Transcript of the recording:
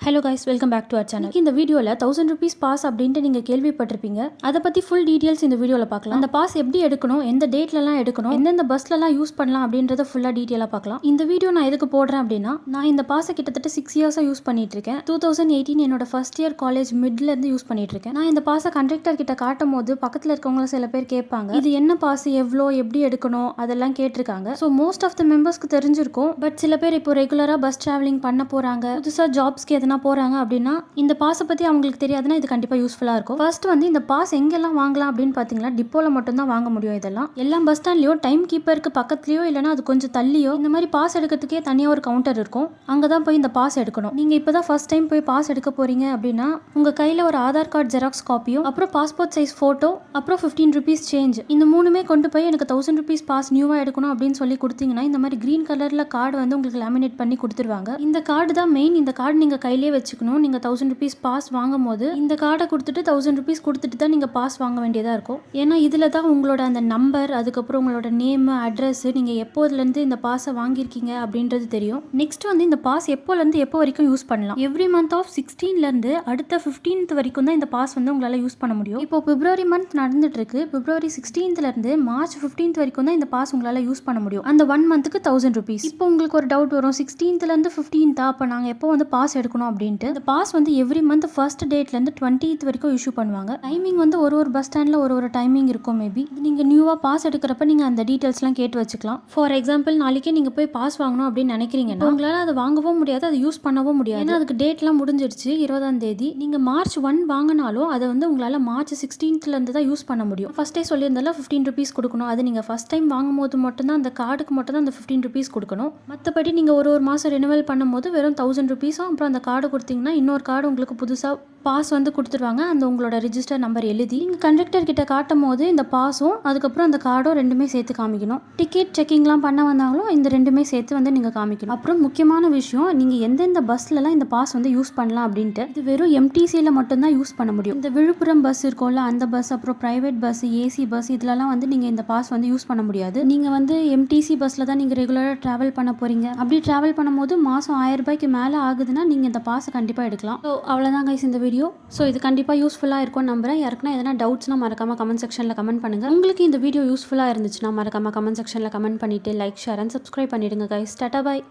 Hello guys, welcome back to our channel. இந்த வீடியோவில் 1000 rupees pass அப்படின்ட்டு நீங்கள் கேள்விப்பட்டிருப்பீங்க. அதை பற்றி ஃபுல் டீட்டெயில்ஸ் இந்த வீடியோவில் பார்க்கலாம். அந்த பாஸ் எப்படி எடுக்கணும், எந்த டேட்லலாம் எடுக்கணும், எந்தெந்த பஸ்லலாம் யூஸ் பண்ணலாம் அப்படின்றத ஃபுல்லாக டீட்டெயிலாக பார்க்கலாம். இந்த வீடியோ நான் எதுக்கு போடுறேன் அப்படின்னா, நான் இந்த பாஸை கிட்டத்தட்ட 6 இயர்ஸாக யூஸ் பண்ணிட்டு இருக்கேன். 2018 என்னோட ஃபர்ஸ்ட் இயர் காலேஜ் மிட்லேருந்து யூஸ் பண்ணிட்டு இருக்கேன். நான் இந்த பாஸை கண்டக்டர் கிட்ட காட்டும் போது பக்கத்தில் இருக்கவங்கள சில பேர் கேட்பாங்க, இது என்ன பாஸ், எவ்வளோ, எப்படி எடுக்கணும், அதெல்லாம் கேட்டிருக்காங்க. ஸோ மோஸ்ட் ஆஃப் த மெம்பர்ஸ்க்கு தெரிஞ்சிருக்கும். பட் சில பேர் இப்போ ரெகுலராக பஸ் டிராவலிங் பண்ண போகிறாங்க, புதுசாக ஜாப்ஸ்க்கு எதனா போகிறாங்க அப்படின்னா இந்த பாஸை பற்றி அவங்களுக்கு தெரியாதுன்னா இது கண்டிப்பாக யூஸ்ஃபுல்லாக இருக்கும். ஃபர்ஸ்ட் வந்து இந்த பாஸ் எங்கெல்லாம் வாங்கலாம் அப்படின்னு பார்த்தீங்கன்னா, டிப்போவில் மட்டும்தான் வாங்க முடியும். இதெல்லாம் எல்லா பஸ் ஸ்டாண்ட்லையோ டைம் கீப்பருக்கு பக்கத்துலையோ இல்லைனா அது கொஞ்சம் தள்ளியோ இந்த மாதிரி பாஸ் எடுக்கிறதுக்கே தனியாக ஒரு கவுண்டர் இருக்கும். அங்கே தான் போய் இந்த பாஸ் எடுக்கணும். நீங்கள் இப்போ தான் ஃபர்ஸ்ட் டைம் போய் பாஸ் எடுக்க போகிறீங்க அப்படின்னா உங்கள் கையில் ஒரு ஆதார் கார்டு ஜெராக்ஸ் காப்பியும் அப்புறம் பாஸ்போர்ட் சைஸ் ஃபோட்டோ அப்புறம் 15 rupees சேஞ்ச், இந்த மூணுமே கொண்டு போய் எனக்கு 1000 rupees பாஸ் நியூவாக எடுக்கணும் அப்படின்னு சொல்லி கொடுத்தீங்கன்னா இந்த மாதிரி க்ரீன் கலரில் கார்டு வந்து உங்களுக்கு லேமினேட் பண்ணி கொடுத்துருவாங்க. இந்த கார்டு தான் மெயின். இந்த கார்டு நீங்கள் கையிலே வச்சுக்கணும். நீங்கள் 1000 rupees பாஸ் வாங்கும் போது இந்த கார்டை கொடுத்துட்டு 1000 rupees கொடுத்துட்டு தான் நீங்கள் பாஸ் வாங்க வேண்டியதாக இருக்கும். ஏன்னா இதில் தான் உங்களோட அந்த நம்பர், அதுக்கப்புறம் உங்களோட நேம், அட்ரஸ், நீங்கள் எப்போதுலேருந்து இந்த பாஸை வாங்கியிருக்கீங்க அப்படின்றது தெரியும். நெக்ஸ்ட் வந்து இந்த பாஸ் எப்போலேருந்து எப்போ வரைக்கும் யூஸ் பண்ணலாம். எவ்ரி மந்த் ஆஃப் 16லேருந்து அடுத்த 15th வரைக்கும் தான் இந்த பாஸ் வந்து உங்களால் யூஸ் பண்ண முடியும். இப்போ பிப்ரவரி மந்த் நடந்துட்டு இருக்கு. பிப்ரவரி 16லேருந்து மார்ச் 15th வரைக்கும் தான் இந்த பாஸ் உங்களால் யூஸ் பண்ண முடியும். அந்த 1 மந்த்துக்கு 1000 rupees. இப்போ உங்களுக்கு ஒரு டவுட் வரும், 16லேருந்து 15th அப்போ நாங்கள் எப்போ வந்து பாஸ் எடுக்கணும் அப்படின்ட்டு. இந்த பாஸ் வந்து எவ்ரி மந்த் ஃபர்ஸ்ட் டேட்லேருந்து 20th வரைக்கும் இஷ்யூ பண்ணுவாங்க. டைமிங் வந்து ஒரு பஸ் ஸ்டாண்டில் ஒரு டைமிங் இருக்கும். மேபி நீங்கள் நியூவாக பாஸ் எடுக்கிறப்ப நீங்கள் அந்த டீட்டெயில்ஸ்லாம் கேட்டு வச்சுக்கலாம். ஃபார் எக்ஸாம்பிள், நாளைக்கே நீங்கள் போய் பாஸ் வாங்கணும் அப்படின்னு நினைக்கிறீங்கன்னா உங்களால் அதை வாங்கவும் முடியாது, அதை யூஸ் பண்ணவும் முடியாது. ஏன்னா அதுக்கு டேட்லாம் முடிஞ்சிருச்சு, 20ஆம் தேதி. நீங்கள் மார்ச் 1 வாங்கினாலும் அதை வந்து உங்களால் மார்ச் 16th தான் யூஸ் பண்ண முடியும். ஃபர்ஸ்டே சொல்லியிருந்தாலும் 15 rupees கொடுக்கணும். அது நீங்கள் ஃபர்ஸ்ட் டைம் வாங்கும் போது மட்டும்தான் அந்த கார்டுக்கு மட்டும் தான் அந்த 15 rupees கொடுக்கணும். மற்றபடி நீங்கள் ஒரு மாதம் ரினிவல் பண்ணும்போது வெறும் 1000 rupees அப்புறம் அந்த கார்டு கொடுத்தீங்கன்னா இன்னொரு கார்டு உங்களுக்கு புதுசாக பாஸ் வந்து கொடுத்துருவாங்க. அந்த உங்களோட ரிஜிஸ்டர் நம்பர் எழுதி நீங்கள் கண்டக்டர் கிட்ட காட்டும் போது இந்த பாஸும் அதுக்கப்புறம் அந்த கார்டும் ரெண்டுமே சேர்த்து காமிக்கணும். டிக்கெட் செக்கிங்லாம் பண்ண வந்தாலும் இந்த ரெண்டுமே சேர்த்து வந்து நீங்கள் காமிக்கணும். அப்புறம் முக்கியமான விஷயம், நீங்கள் எந்தெந்த பஸ்லலாம் இந்த பாஸ் வந்து யூஸ் பண்ணலாம் அப்படின்ட்டு. இது வெறும் எம்டிசியில் மட்டும்தான் யூஸ் பண்ண முடியும். இந்த விழுப்புரம் பஸ் இருக்கும்ல, அந்த பஸ், அப்புறம் ப்ரைவேட் பஸ், ஏசி பஸ், இதுலலாம் வந்து நீங்கள் இந்த பாஸ் வந்து யூஸ் பண்ண முடியாது. நீங்கள் வந்து எம்டிசி பஸ்ஸில் தான் நீங்கள் ரெகுலராக ட்ராவல் பண்ண போகிறீங்க. அப்படி ட்ராவல் பண்ணும்போது மாதம் 1000 ரூபாய்க்கு மேலே ஆகுதுன்னா நீங்கள் இந்த பாஸை கண்டிப்பாக எடுக்கலாம். ஸோ அவ்வளோதான் கைஸ் இந்த வீடியோ. ஸோ இது கண்டிப்பாக யூஸ்ஃபுல்லாக இருக்கும்னு நம்புறேன். யாருக்குன்னா எதனா டவுட்ஸ்னால் மறக்காமல் கமெண்ட் செக்ஷனில் கமெண்ட் பண்ணுங்கள். உங்களுக்கு இந்த வீடியோ யூஸ்ஃபுல்லாக இருந்துச்சுன்னா மறக்காமல் கமெண்ட் செக்ஷனில் கமெண்ட் பண்ணிவிட்டு லைக், ஷேர் அண்ட் சப்ஸ்கிரைப் பண்ணிவிடுங்க கைஸ். டாடா, பாய்.